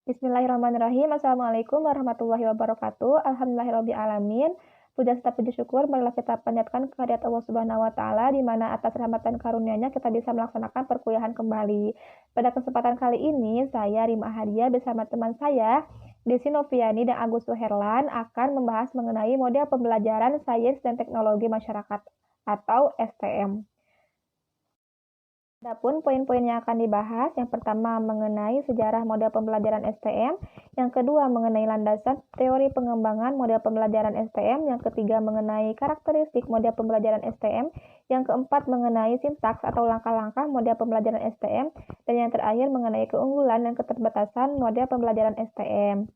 Bismillahirrahmanirrahim. Assalamualaikum warahmatullahi wabarakatuh. Alhamdulillahirabbil alamin. Puja serta puji syukur marilah kita panjatkan kehadirat Allah Subhanahu wa taala di mana atas rahmat dan karunia-Nya kita bisa melaksanakan perkuliahan kembali. Pada kesempatan kali ini saya Rima Hadiah bersama teman saya Desi Noviani dan Agus Suherlan akan membahas mengenai model pembelajaran sains dan teknologi masyarakat atau STM. Adapun poin-poin yang akan dibahas, yang pertama mengenai sejarah model pembelajaran STM, yang kedua mengenai landasan teori pengembangan model pembelajaran STM, yang ketiga mengenai karakteristik model pembelajaran STM, yang keempat mengenai sintaks atau langkah-langkah model pembelajaran STM, dan yang terakhir mengenai keunggulan dan keterbatasan model pembelajaran STM.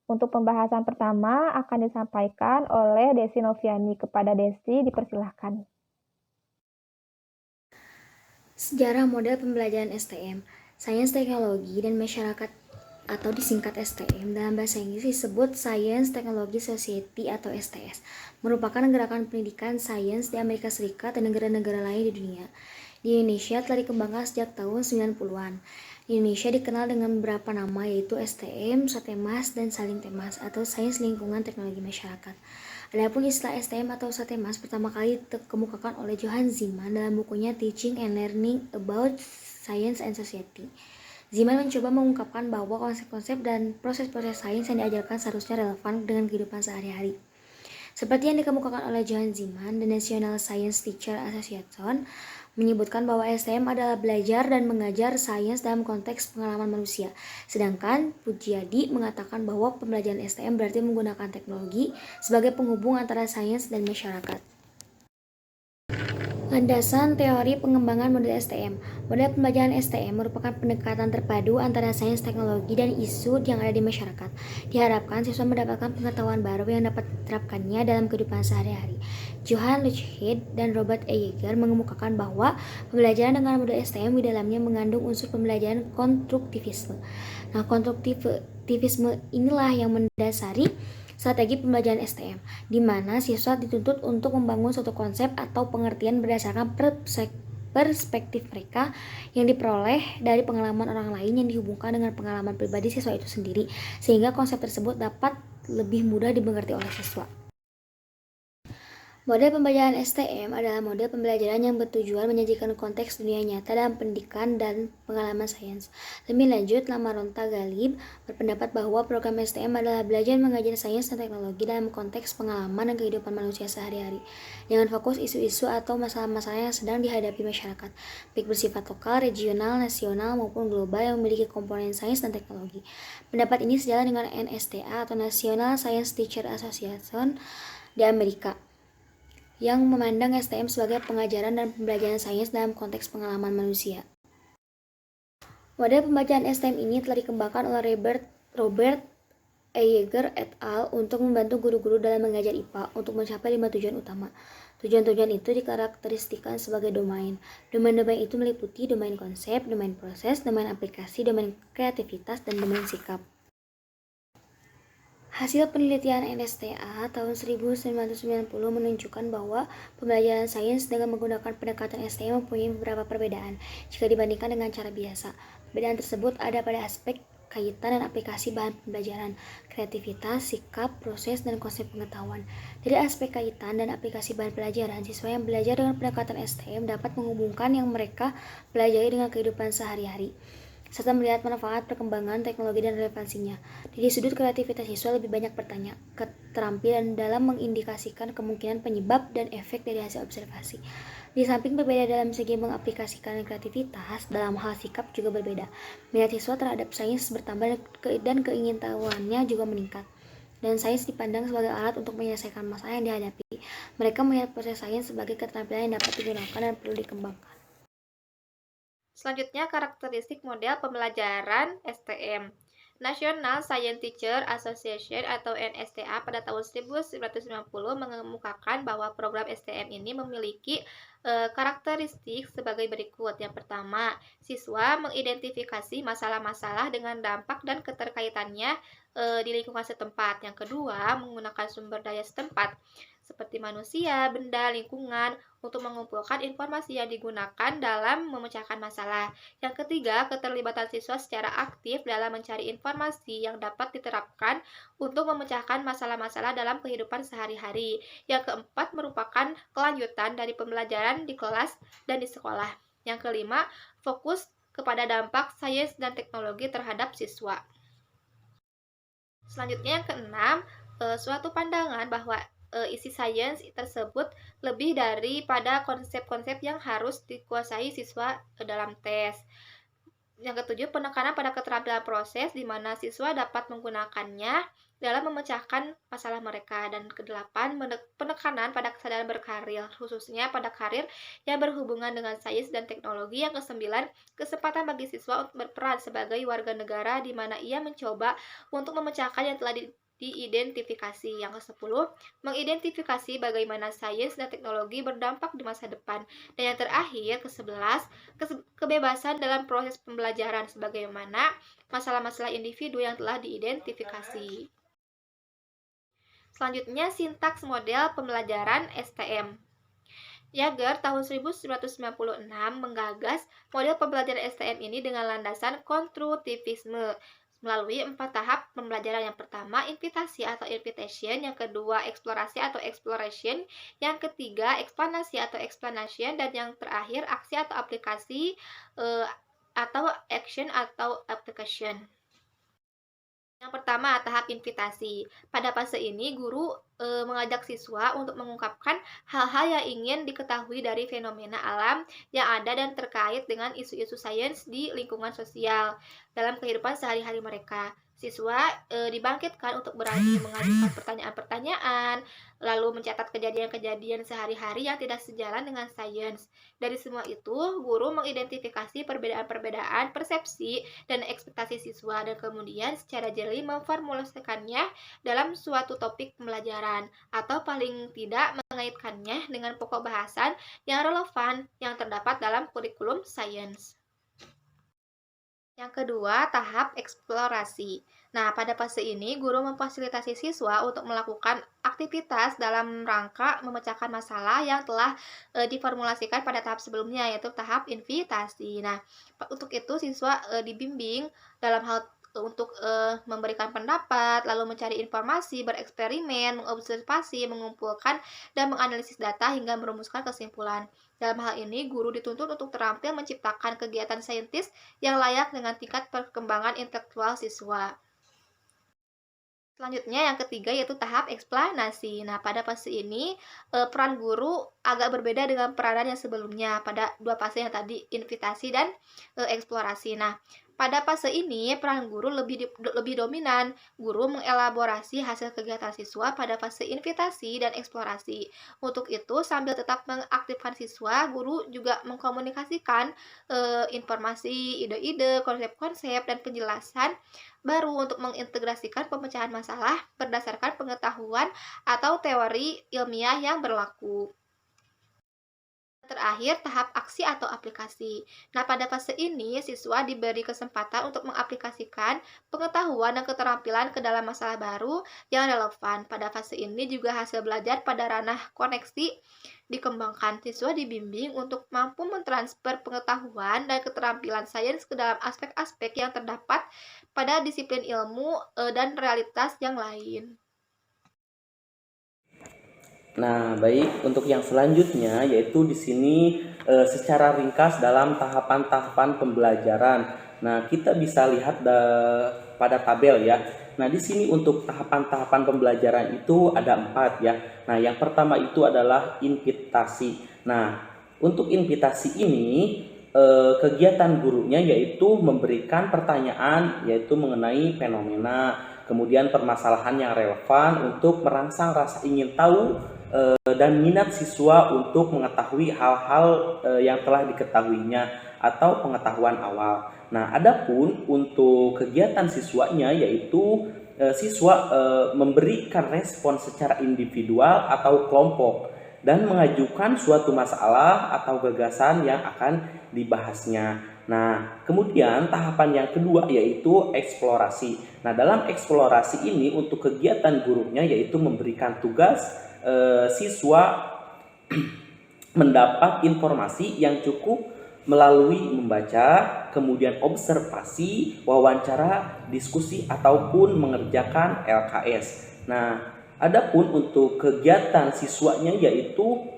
Untuk pembahasan pertama akan disampaikan oleh Desi Noviani. Kepada Desi, dipersilahkan. Sejarah model pembelajaran STM, Sains Teknologi dan Masyarakat atau disingkat STM, dalam bahasa Inggris disebut Science Technology Society atau STS, merupakan gerakan pendidikan sains di Amerika Serikat dan negara-negara lain di dunia. Di Indonesia telah dikembangkan sejak tahun 90-an. Di Indonesia dikenal dengan beberapa nama yaitu STM, Satemas, dan Saling Temas atau Sains Lingkungan Teknologi Masyarakat. Adapun istilah STM atau Satemas pertama kali dikemukakan oleh Johann Zeeman dalam bukunya Teaching and Learning About Science and Society. Zeeman mencoba mengungkapkan bahwa konsep-konsep dan proses-proses sains yang diajarkan seharusnya relevan dengan kehidupan sehari-hari. Seperti yang dikemukakan oleh Johann Zeeman, The National Science Teacher Association menyebutkan bahwa STM adalah belajar dan mengajar sains dalam konteks pengalaman manusia. Sedangkan Pujiadi mengatakan bahwa pembelajaran STM berarti menggunakan teknologi sebagai penghubung antara sains dan masyarakat. Landasan teori pengembangan model STM. Model pembelajaran STM merupakan pendekatan terpadu antara sains, teknologi, dan isu yang ada di masyarakat. Diharapkan siswa mendapatkan pengetahuan baru yang dapat diterapkannya dalam kehidupan sehari-hari. Johann Luchhead dan Robert E. Yeager mengemukakan bahwa pembelajaran dengan model STM di dalamnya mengandung unsur pembelajaran konstruktivisme. Nah, konstruktivisme inilah yang mendasari strategi pembelajaran STM, di mana siswa dituntut untuk membangun suatu konsep atau pengertian berdasarkan perspektif mereka yang diperoleh dari pengalaman orang lain yang dihubungkan dengan pengalaman pribadi siswa itu sendiri, sehingga konsep tersebut dapat lebih mudah dimengerti oleh siswa. Model pembelajaran STM adalah model pembelajaran yang bertujuan menyajikan konteks dunia nyata dalam pendidikan dan pengalaman sains. Lebih lanjut, Lamaronta Galib berpendapat bahwa program STM adalah belajar mengajar sains dan teknologi dalam konteks pengalaman dan kehidupan manusia sehari-hari, dengan fokus isu-isu atau masalah-masalah yang sedang dihadapi masyarakat, baik bersifat lokal, regional, nasional, maupun global yang memiliki komponen sains dan teknologi. Pendapat ini sejalan dengan NSTA atau National Science Teacher Association di Amerika, yang memandang STM sebagai pengajaran dan pembelajaran sains dalam konteks pengalaman manusia. Model pembelajaran STM ini telah dikembangkan oleh Robert E. Yeager et al. Untuk membantu guru-guru dalam mengajar IPA untuk mencapai 5 tujuan utama. Tujuan-tujuan itu dikarakteristikan sebagai domain. Domain-domain itu meliputi domain konsep, domain proses, domain aplikasi, domain kreativitas, dan domain sikap. Hasil penelitian NSTA tahun 1990 menunjukkan bahwa pembelajaran sains dengan menggunakan pendekatan STM mempunyai beberapa perbedaan jika dibandingkan dengan cara biasa. Perbedaan tersebut ada pada aspek kaitan dan aplikasi bahan pembelajaran, kreativitas, sikap, proses, dan konsep pengetahuan. Dari aspek kaitan dan aplikasi bahan pelajaran, siswa yang belajar dengan pendekatan STM dapat menghubungkan yang mereka pelajari dengan kehidupan sehari-hari, serta melihat manfaat perkembangan teknologi dan relevansinya. Di sudut kreativitas siswa lebih banyak bertanya, keterampilan dalam mengindikasikan kemungkinan penyebab dan efek dari hasil observasi. Di samping berbeda dalam segi mengaplikasikan kreativitas, dalam hal sikap juga berbeda. Minat siswa terhadap sains bertambah dan keingintahuannya juga meningkat. Dan sains dipandang sebagai alat untuk menyelesaikan masalah yang dihadapi. Mereka melihat proses sains sebagai keterampilan yang dapat digunakan dan perlu dikembangkan. Selanjutnya, karakteristik model pembelajaran STM. National Science Teacher Association atau NSTA pada tahun 1990 mengemukakan bahwa program STM ini memiliki karakteristik sebagai berikut. Yang pertama, siswa mengidentifikasi masalah-masalah dengan dampak dan keterkaitannya di lingkungan setempat. Yang kedua, menggunakan sumber daya setempat. seperti manusia, benda, lingkungan, untuk mengumpulkan informasi yang digunakan dalam memecahkan masalah. Yang ketiga, keterlibatan siswa secara aktif dalam mencari informasi yang dapat diterapkan untuk memecahkan masalah-masalah dalam kehidupan sehari-hari. Yang keempat, merupakan kelanjutan dari pembelajaran di kelas dan di sekolah. Yang kelima, fokus kepada dampak sains dan teknologi terhadap siswa. Selanjutnya yang keenam, suatu pandangan bahwa isi sains tersebut lebih daripada konsep-konsep yang harus dikuasai siswa dalam tes. Yang ketujuh, penekanan pada keterampilan proses di mana siswa dapat menggunakannya dalam memecahkan masalah mereka. Dan kedelapan, penekanan pada kesadaran berkarir, khususnya pada karir yang berhubungan dengan sains dan teknologi. Yang kesembilan, kesempatan bagi siswa untuk berperan sebagai warga negara di mana ia mencoba untuk memecahkan yang telah diidentifikasi. Yang ke-10, mengidentifikasi bagaimana sains dan teknologi berdampak di masa depan. Dan yang terakhir, ke-11, kebebasan dalam proses pembelajaran sebagaimana masalah-masalah individu yang telah diidentifikasi. Selanjutnya, sintaks model pembelajaran STM. Jaeger tahun 1996 menggagas model pembelajaran STM ini dengan landasan konstruktivisme melalui 4 tahap pembelajaran. Yang pertama, invitasi atau invitation, yang kedua, eksplorasi atau exploration, yang ketiga, eksplanasi atau explanation, dan yang terakhir, aksi atau aplikasi atau action atau application. Yang pertama, tahap invitasi. Pada fase ini, guru mengajak siswa untuk mengungkapkan hal-hal yang ingin diketahui dari fenomena alam yang ada dan terkait dengan isu-isu sains di lingkungan sosial dalam kehidupan sehari-hari mereka. Siswa dibangkitkan untuk berani mengajukan pertanyaan-pertanyaan, lalu mencatat kejadian-kejadian sehari-hari yang tidak sejalan dengan sains. Dari semua itu, guru mengidentifikasi perbedaan-perbedaan persepsi dan ekspektasi siswa dan kemudian secara jeli memformulasikannya dalam suatu topik pembelajaran atau paling tidak mengaitkannya dengan pokok bahasan yang relevan yang terdapat dalam kurikulum sains. Yang kedua, tahap eksplorasi. Nah, pada fase ini, guru memfasilitasi siswa untuk melakukan aktivitas dalam rangka memecahkan masalah yang telah diformulasikan pada tahap sebelumnya, yaitu tahap invitasi. Nah, untuk itu siswa dibimbing dalam hal untuk memberikan pendapat, lalu mencari informasi, bereksperimen, mengobservasi, mengumpulkan, dan menganalisis data hingga merumuskan kesimpulan. Dalam hal ini, guru dituntut untuk terampil menciptakan kegiatan saintis yang layak dengan tingkat perkembangan intelektual siswa. Selanjutnya yang ketiga yaitu tahap eksplanasi. Nah, pada fase ini peran guru agak berbeda dengan peranan yang sebelumnya pada dua fase yang tadi, invitasi dan eksplorasi. Nah, pada fase ini peran guru lebih dominan. Guru mengelaborasi hasil kegiatan siswa pada fase invitasi dan eksplorasi. Untuk itu, sambil tetap mengaktifkan siswa, guru juga mengkomunikasikan informasi, ide-ide, konsep-konsep, dan penjelasan baru untuk mengintegrasikan pemecahan masalah berdasarkan pengetahuan atau teori ilmiah yang berlaku. Terakhir, tahap aksi atau aplikasi. Nah, pada fase ini, siswa diberi kesempatan untuk mengaplikasikan pengetahuan dan keterampilan ke dalam masalah baru yang relevan. Pada fase ini juga hasil belajar pada ranah koneksi dikembangkan. Siswa dibimbing untuk mampu mentransfer pengetahuan dan keterampilan sains ke dalam aspek-aspek yang terdapat pada disiplin ilmu dan realitas yang lain. Nah, baik, untuk yang selanjutnya yaitu di sini secara ringkas dalam tahapan-tahapan pembelajaran. Nah, kita bisa lihat pada tabel ya. Nah, di sini untuk tahapan-tahapan pembelajaran itu ada 4 ya. Nah, yang pertama itu adalah invitasi. Nah, untuk invitasi ini kegiatan gurunya yaitu memberikan pertanyaan yaitu mengenai fenomena, kemudian permasalahan yang relevan untuk merangsang rasa ingin tahu dan minat siswa untuk mengetahui hal-hal yang telah diketahuinya atau pengetahuan awal. Nah, adapun untuk kegiatan siswanya yaitu siswa memberikan respon secara individual atau kelompok dan mengajukan suatu masalah atau gagasan yang akan dibahasnya. Nah, kemudian tahapan yang kedua yaitu eksplorasi. Nah, dalam eksplorasi ini untuk kegiatan gurunya yaitu memberikan tugas siswa mendapat informasi yang cukup melalui membaca, kemudian observasi, wawancara, diskusi, ataupun mengerjakan LKS. Nah, adapun untuk kegiatan siswanya yaitu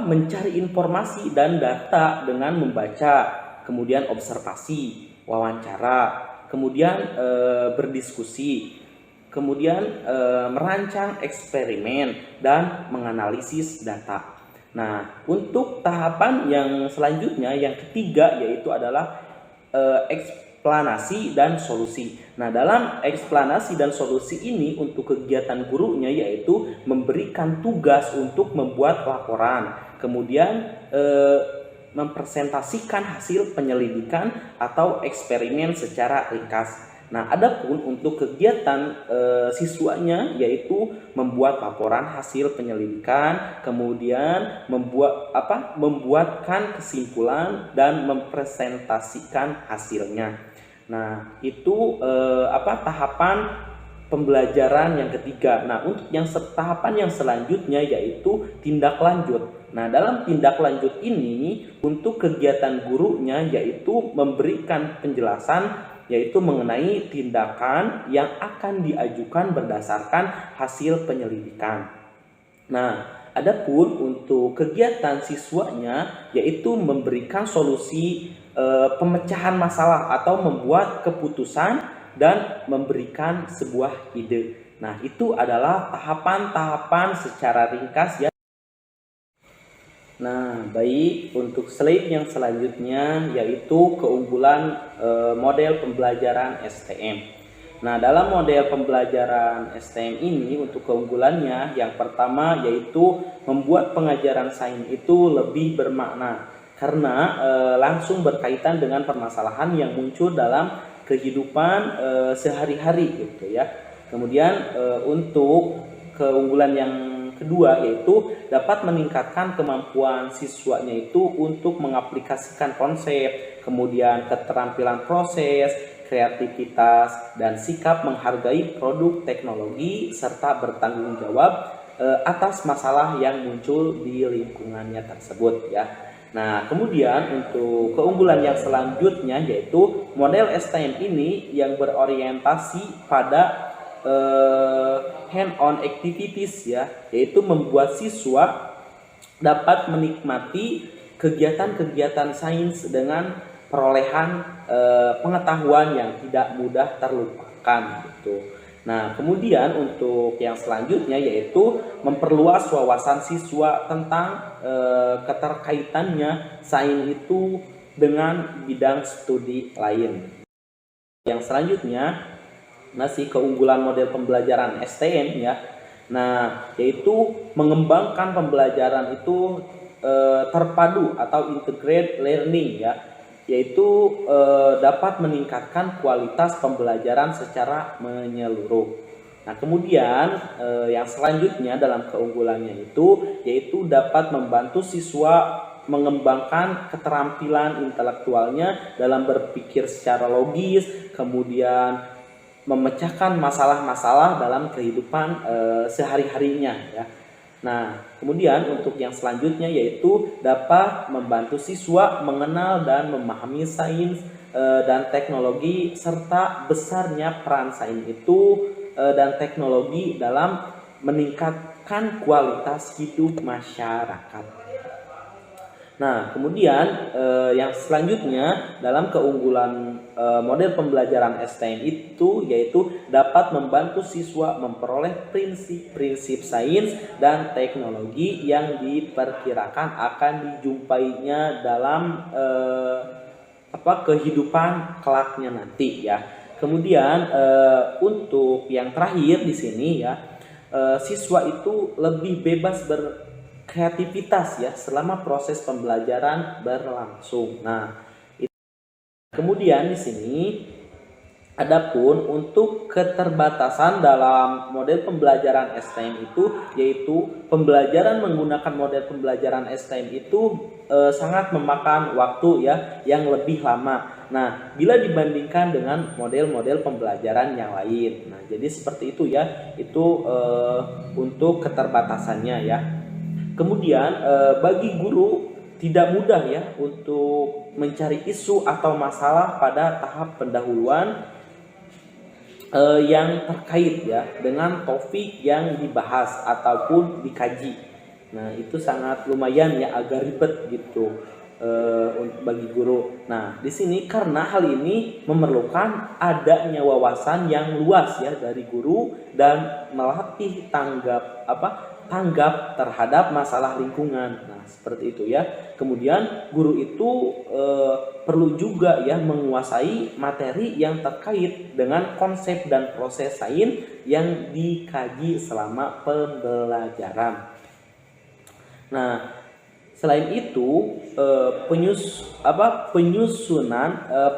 mencari informasi dan data dengan membaca, kemudian observasi, wawancara, kemudian berdiskusi, kemudian merancang eksperimen dan menganalisis data. Nah, untuk tahapan yang selanjutnya, yang ketiga, yaitu adalah eksplanasi dan solusi. Nah, dalam eksplanasi dan solusi ini untuk kegiatan gurunya yaitu memberikan tugas untuk membuat laporan, kemudian mempresentasikan hasil penyelidikan atau eksperimen secara ringkas. Nah, adapun untuk kegiatan siswanya yaitu membuat laporan hasil penyelidikan, kemudian membuatkan kesimpulan dan mempresentasikan hasilnya. Nah, itu tahapan pembelajaran yang ketiga. Nah, untuk yang tahapan yang selanjutnya yaitu tindak lanjut. Nah, dalam tindak lanjut ini untuk kegiatan gurunya yaitu memberikan penjelasan yaitu mengenai tindakan yang akan diajukan berdasarkan hasil penyelidikan. Nah, adapun untuk kegiatan siswanya yaitu memberikan solusi pemecahan masalah atau membuat keputusan dan memberikan sebuah ide. Nah, itu adalah tahapan-tahapan secara ringkas ya. Nah, baik, untuk slide yang selanjutnya yaitu keunggulan model pembelajaran STM. Nah, dalam model pembelajaran STM ini untuk keunggulannya yang pertama yaitu membuat pengajaran sains itu lebih bermakna karena langsung berkaitan dengan permasalahan yang muncul dalam kehidupan sehari-hari gitu ya. Kemudian untuk keunggulan yang kedua yaitu dapat meningkatkan kemampuan siswanya itu untuk mengaplikasikan konsep, kemudian keterampilan proses, kreativitas, dan sikap menghargai produk teknologi serta bertanggung jawab atas masalah yang muncul di lingkungannya tersebut ya. Nah, kemudian untuk keunggulan yang selanjutnya yaitu model STM ini yang berorientasi pada hand-on activities ya, yaitu membuat siswa dapat menikmati kegiatan-kegiatan sains dengan perolehan pengetahuan yang tidak mudah terlupakan gitu. Nah, kemudian untuk yang selanjutnya yaitu memperluas wawasan siswa tentang keterkaitannya sains itu dengan bidang studi lain. Yang selanjutnya masih keunggulan model pembelajaran STM ya. Nah, yaitu mengembangkan pembelajaran itu terpadu atau integrated learning ya, yaitu dapat meningkatkan kualitas pembelajaran secara menyeluruh. Nah, kemudian yang selanjutnya dalam keunggulannya itu yaitu dapat membantu siswa mengembangkan keterampilan intelektualnya dalam berpikir secara logis, kemudian memecahkan masalah-masalah dalam kehidupan sehari-harinya ya. Nah, kemudian untuk yang selanjutnya yaitu dapat membantu siswa mengenal dan memahami sains dan teknologi serta besarnya peran sains itu dan teknologi dalam meningkatkan kualitas hidup masyarakat. Nah, kemudian yang selanjutnya dalam keunggulan model pembelajaran STM itu yaitu dapat membantu siswa memperoleh prinsip-prinsip sains dan teknologi yang diperkirakan akan dijumpainya dalam kehidupan kelaknya nanti ya. Kemudian untuk yang terakhir di sini ya, siswa itu lebih bebas kreativitas ya selama proses pembelajaran berlangsung. Nah, kemudian di sini Adapun untuk keterbatasan dalam model pembelajaran STM itu, yaitu pembelajaran menggunakan model pembelajaran STM itu sangat memakan waktu ya yang lebih lama. Nah, bila dibandingkan dengan model-model pembelajaran yang lain. Nah, jadi seperti itu ya, itu untuk keterbatasannya ya. Kemudian bagi guru tidak mudah ya untuk mencari isu atau masalah pada tahap pendahuluan yang terkait ya dengan topik yang dibahas ataupun dikaji. Nah, itu sangat lumayan ya, agak ribet gitu bagi guru. Nah, di sini karena hal ini memerlukan adanya wawasan yang luas ya dari guru dan melatih tanggap terhadap masalah lingkungan. Nah, seperti itu ya. Kemudian guru itu perlu juga ya menguasai materi yang terkait dengan konsep dan proses sains yang dikaji selama pembelajaran. Nah, selain itu penyusunan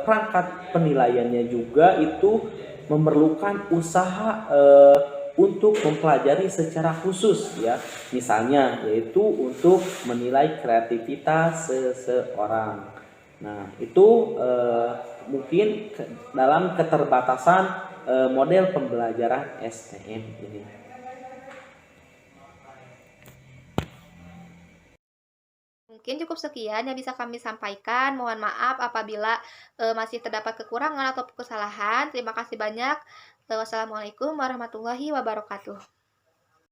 perangkat penilaiannya juga itu memerlukan usaha untuk mempelajari secara khusus ya, misalnya yaitu untuk menilai kreativitas seseorang. Nah, itu mungkin dalam keterbatasan model pembelajaran STM ini. Mungkin cukup sekian yang bisa kami sampaikan. Mohon maaf apabila masih terdapat kekurangan atau kesalahan. Terima kasih banyak. Wassalamualaikum warahmatullahi wabarakatuh.